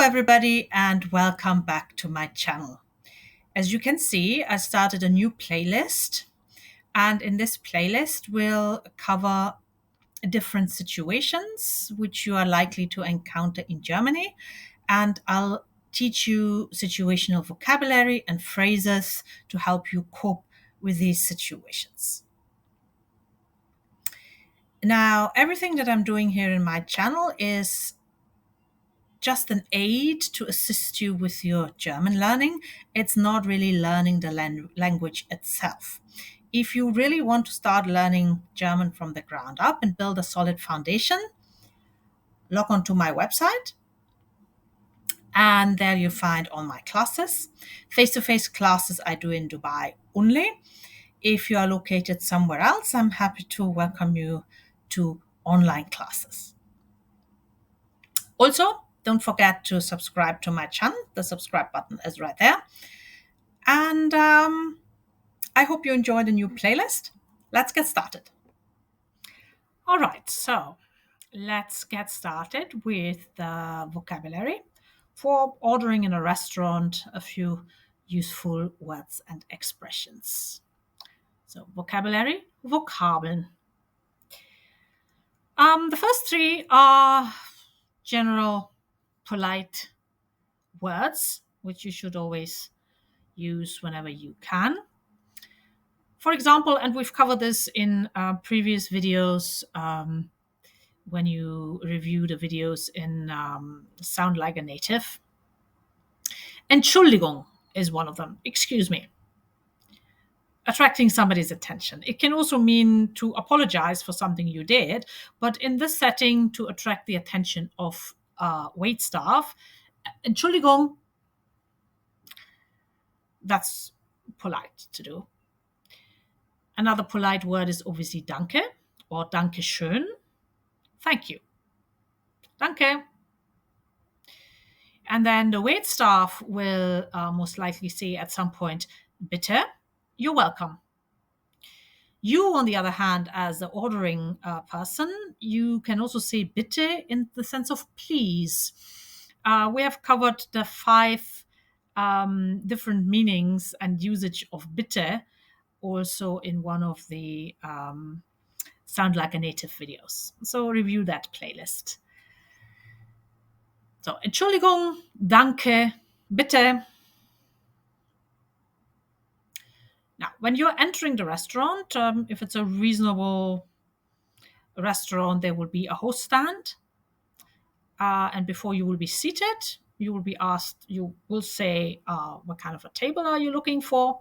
everybody, and welcome back to my channel. As you can see, I started a new playlist, and in this playlist we'll cover different situations which you are likely to encounter in Germany, and I'll teach you situational vocabulary and phrases to help you cope with these situations. Now, everything that I'm doing here in my channel is just an aid to assist you with your German learning. It's not really learning the language itself. If you really want to start learning German from the ground up and build a solid foundation, log on to my website, and there you find all my classes. Face-to-face classes I do in Dubai only. If you are located somewhere else, I'm happy to welcome you to online classes. Also, don't forget to subscribe to my channel. The subscribe button is right there. And I hope you enjoy the new playlist. Let's get started. All right, so let's get started with the vocabulary. For ordering in a restaurant, a few useful words and expressions. So vocabulary, Vokabeln. The first three are general, polite words, which you should always use whenever you can. For example, and we've covered this in previous videos when you review the videos in Sound Like a Native. Entschuldigung is one of them. Excuse me. Attracting somebody's attention. It can also mean to apologize for something you did, but in this setting, to attract the attention of wait staff, Entschuldigung, that's polite to do. Another polite word is obviously danke or danke schön. Thank you. Danke. And then the wait staff will most likely say at some point, bitte, you're welcome. You, on the other hand, as the ordering person, you can also say bitte in the sense of please. We have covered the 5 different meanings and usage of bitte also in one of the Sound Like a Native videos. So review that playlist. So, Entschuldigung, danke, bitte. Now, when you're entering the restaurant, if it's a reasonable restaurant, there will be a host stand. And before you will be seated, you will be asked, you will say, what kind of a table are you looking for?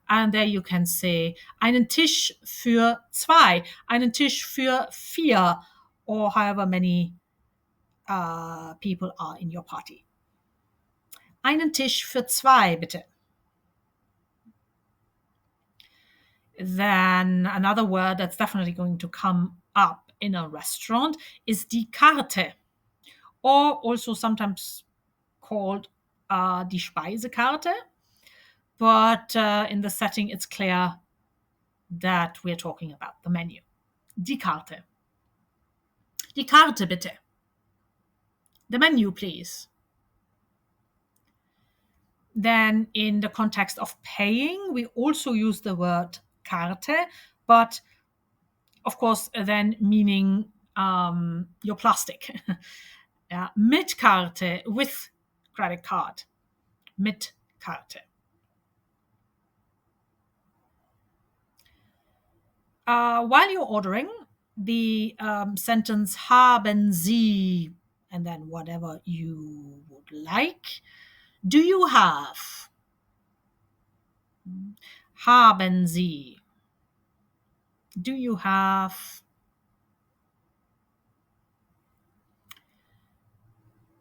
And there you can say, einen Tisch für 2, einen Tisch für 4, or however many people are in your party. Einen Tisch für 2, bitte. Then another word that's definitely going to come up in a restaurant is die Karte, or also sometimes called die Speisekarte. But in the setting, it's clear that we're talking about the menu. Die Karte. Die Karte, bitte. The menu, please. Then in the context of paying, we also use the word Karte, but of course then meaning your plastic. Yeah, mit Karte, with credit card. Mit Karte. While you're ordering, the sentence haben Sie, and then whatever you would like. Do you have? Haben Sie? Do you have?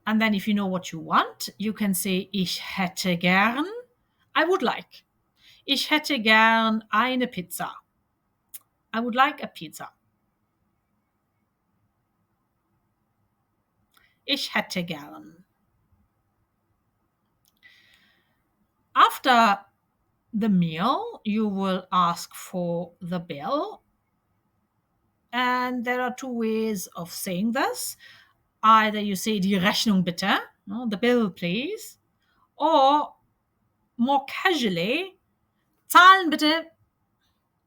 And then if you know what you want, you can say ich hätte gern, I would like. Ich hätte gern eine Pizza. I would like a pizza. Ich hätte gern. After the meal, you will ask for the bill. And there are 2 ways of saying this. Either you say die Rechnung bitte, No, the bill, please. Or more casually, zahlen bitte,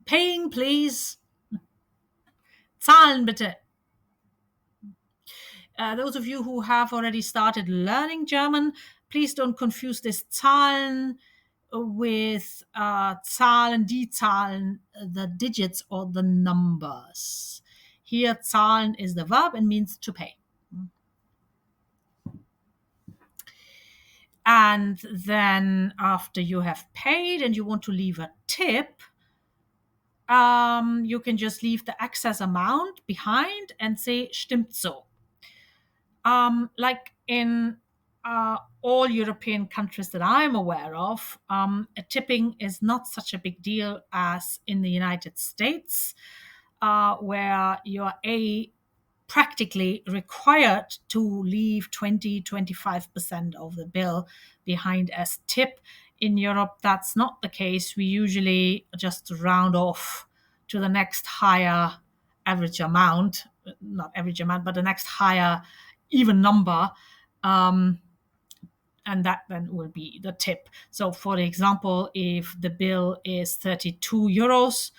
paying please, zahlen bitte. Those of you who have already started learning German, please don't confuse this Zahlen with Zahlen, die Zahlen, the digits or the numbers. Here, Zahlen is the verb and means to pay. And then after you have paid and you want to leave a tip, you can just leave the excess amount behind and say stimmt so. Like in all European countries that I'm aware of, tipping is not such a big deal as in the United States, where you're practically required to leave 20-25% of the bill behind as tip. In Europe, that's not the case. We usually just round off to the next higher average amount, not average amount, but the next higher even number. And that then will be the tip. So, for example, if the bill is 32 euros,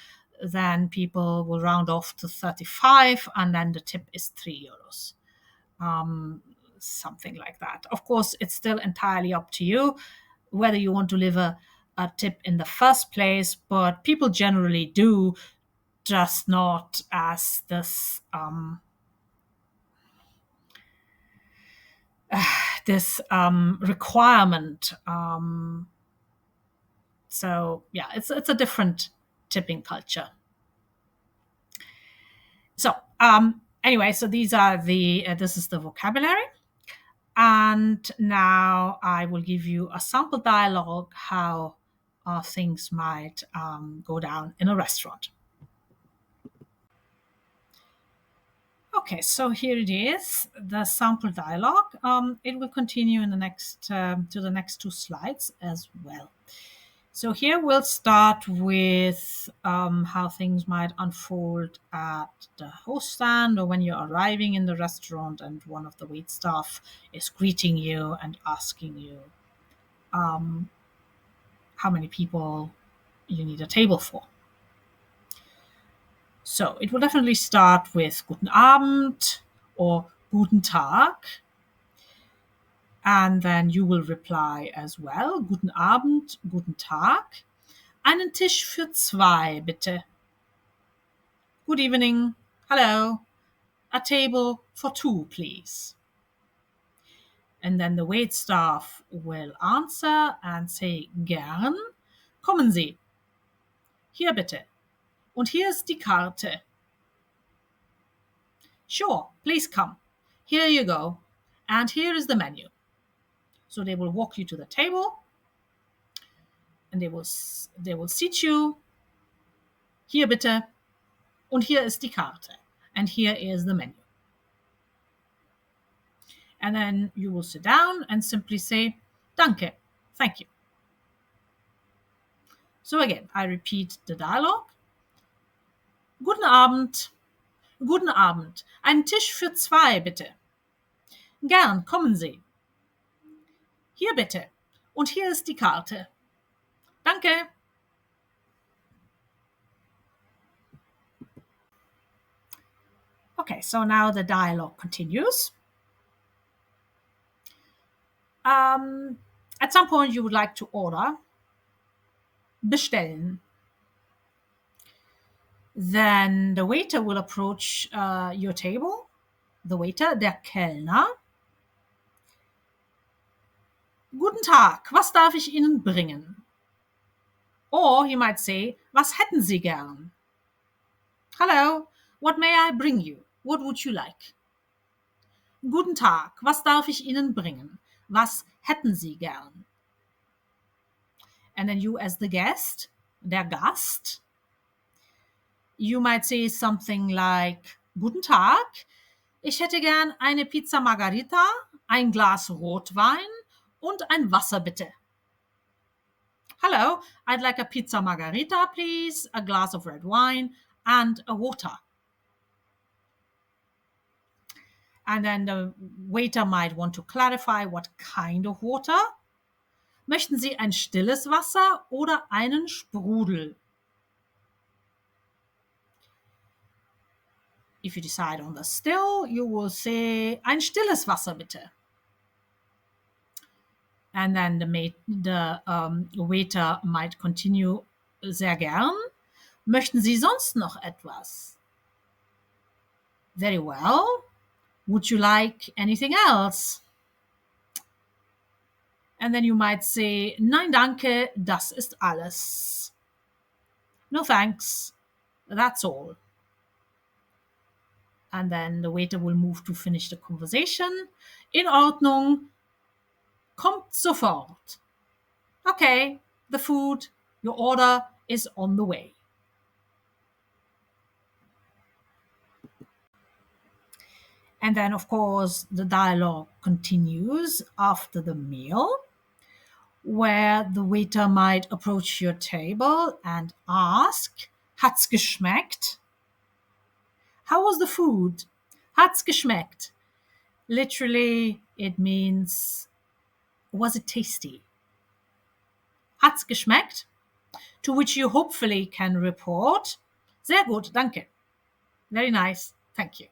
then people will round off to 35, and then the tip is 3 euros. Something like that. Of course, it's still entirely up to you whether you want to leave a tip in the first place, but people generally do, just not as this requirement. So yeah, it's a different tipping culture. So anyway, so these are this is the vocabulary, and now I will give you a sample dialogue how things might go down in a restaurant. Okay, so here it is, the sample dialogue. It will continue in the next to the next two slides as well. So here we'll start with how things might unfold at the host stand or when you're arriving in the restaurant and one of the wait staff is greeting you and asking you how many people you need a table for. So it will definitely start with Guten Abend or Guten Tag. And then you will reply as well. Guten Abend, guten Tag. Einen Tisch für zwei, bitte. Good evening. Hello. A table for two, please. And then the waitstaff will answer and say, gern. Kommen Sie. Hier bitte. Und hier ist die Karte. Sure, please come. Here you go. And here is the menu. So they will walk you to the table and they will seat you. Hier bitte. Und hier ist die Karte. And here is the menu. And then you will sit down and simply say, Danke, thank you. So again, I repeat the dialogue. Guten Abend. Guten Abend. Einen Tisch für zwei, bitte. Gern, kommen Sie. Hier bitte. Und hier ist die Karte. Danke. Okay, so now the dialogue continues. At some point you would like to order. Bestellen. Then the waiter will approach your table. The waiter, der Kellner. Guten Tag, was darf ich Ihnen bringen? Or he might say, was hätten Sie gern? Hello, what may I bring you? What would you like? Guten Tag, was darf ich Ihnen bringen? Was hätten Sie gern? And then you as the guest, der Gast, you might say something like, Guten Tag, ich hätte gern eine Pizza Margarita, ein Glas Rotwein und ein Wasser bitte. Hello, I'd like a pizza margarita, please, a glass of red wine, and a water. And then the waiter might want to clarify what kind of water. Möchten Sie ein stilles Wasser oder einen Sprudel? If you decide on the still, you will say ein stilles Wasser bitte. And then the waiter might continue, sehr gern. Möchten Sie sonst noch etwas? Very well. Would you like anything else? And then you might say, nein danke, das ist alles. No thanks, that's all. And then the waiter will move to finish the conversation. In Ordnung, kommt sofort. Okay, the food, your order is on the way. And then, of course, the dialogue continues after the meal, where the waiter might approach your table and ask, hat's geschmeckt? How was the food? Hat's geschmeckt? Literally, it means, was it tasty? Hat's geschmeckt? To which you hopefully can report, sehr gut, danke. Very nice, thank you.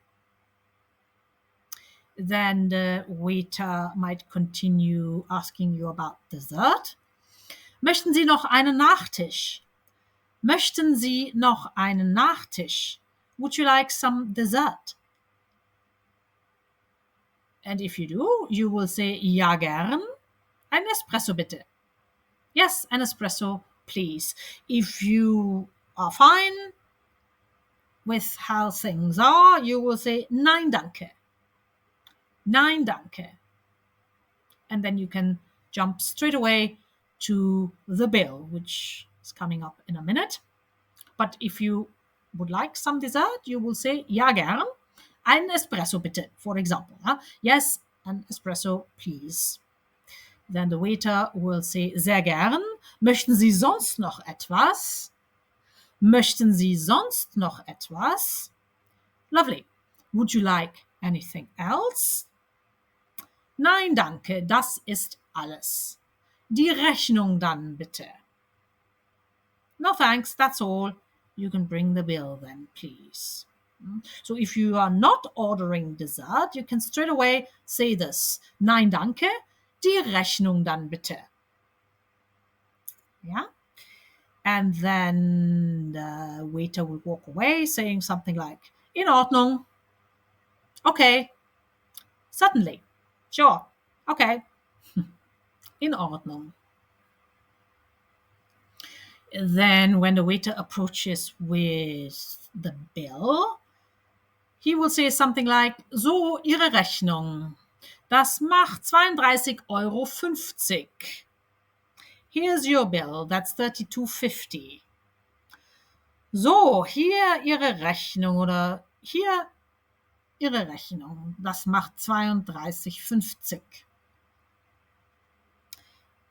Then the waiter might continue asking you about dessert. Möchten Sie noch einen Nachtisch? Möchten Sie noch einen Nachtisch? Would you like some dessert? And if you do, you will say, ja gern. Ein Espresso bitte. Yes, an espresso, please. If you are fine with how things are, you will say, nein danke. Nein danke. And then you can jump straight away to the bill, which is coming up in a minute. But if you would like some dessert, you will say, ja gern. Ein Espresso bitte, for example. Yes, an espresso, please. Then the waiter will say, sehr gern. Möchten Sie sonst noch etwas? Möchten Sie sonst noch etwas? Lovely. Would you like anything else? Nein, danke, das ist alles. Die Rechnung dann bitte. No thanks, that's all. You can bring the bill then, please. So if you are not ordering dessert, you can straight away say this. Nein, danke, die Rechnung dann bitte. Yeah? And then the waiter will walk away saying something like, in Ordnung. Okay. Certainly. Sure. Okay. In Ordnung. Then when the waiter approaches with the bill, he will say something like, so, Ihre Rechnung. Das macht 32,50 €. Here's your bill. That's 32,50. So, hier Ihre Rechnung oder hier Ihre Rechnung. Das macht 32,50.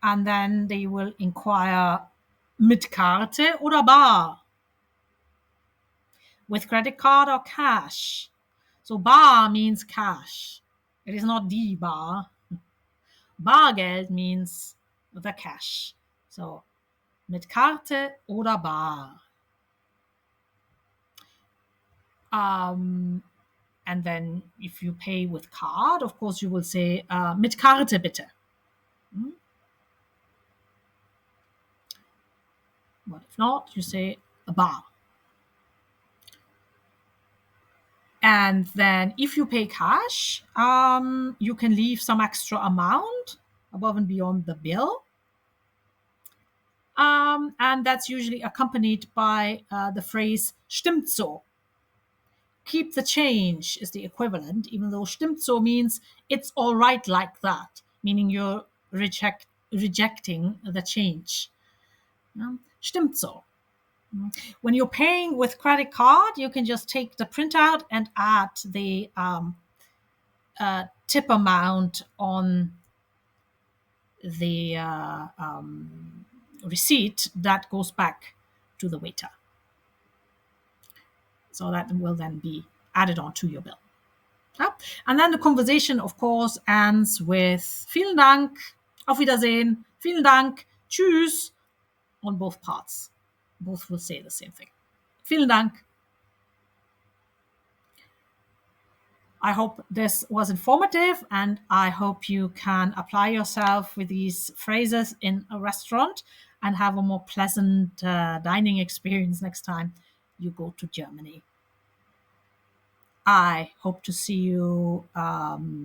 And then they will inquire, mit Karte oder bar? With credit card or cash? So bar means cash. It is not die Bar. Bargeld means the cash. So mit Karte oder bar. And then if you pay with card, of course you will say, mit Karte bitte. But if not, you say a bar. And then if you pay cash, you can leave some extra amount above and beyond the bill. And that's usually accompanied by the phrase stimmt so. Keep the change is the equivalent, even though stimmt so means it's all right like that, meaning you're rejecting the change. Stimmt so. When you're paying with credit card, you can just take the printout and add the tip amount on the receipt that goes back to the waiter. So that will then be added on to your bill. Yeah? And then the conversation, of course, ends with vielen Dank, auf Wiedersehen, vielen Dank, tschüss, on both parts. Both will say the same thing. Vielen Dank. I hope this was informative, and I hope you can apply yourself with these phrases in a restaurant and have a more pleasant dining experience next time you go to Germany. I hope to see you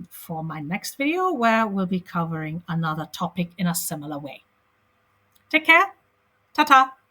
for my next video, where we'll be covering another topic in a similar way. Take care. Ta ta.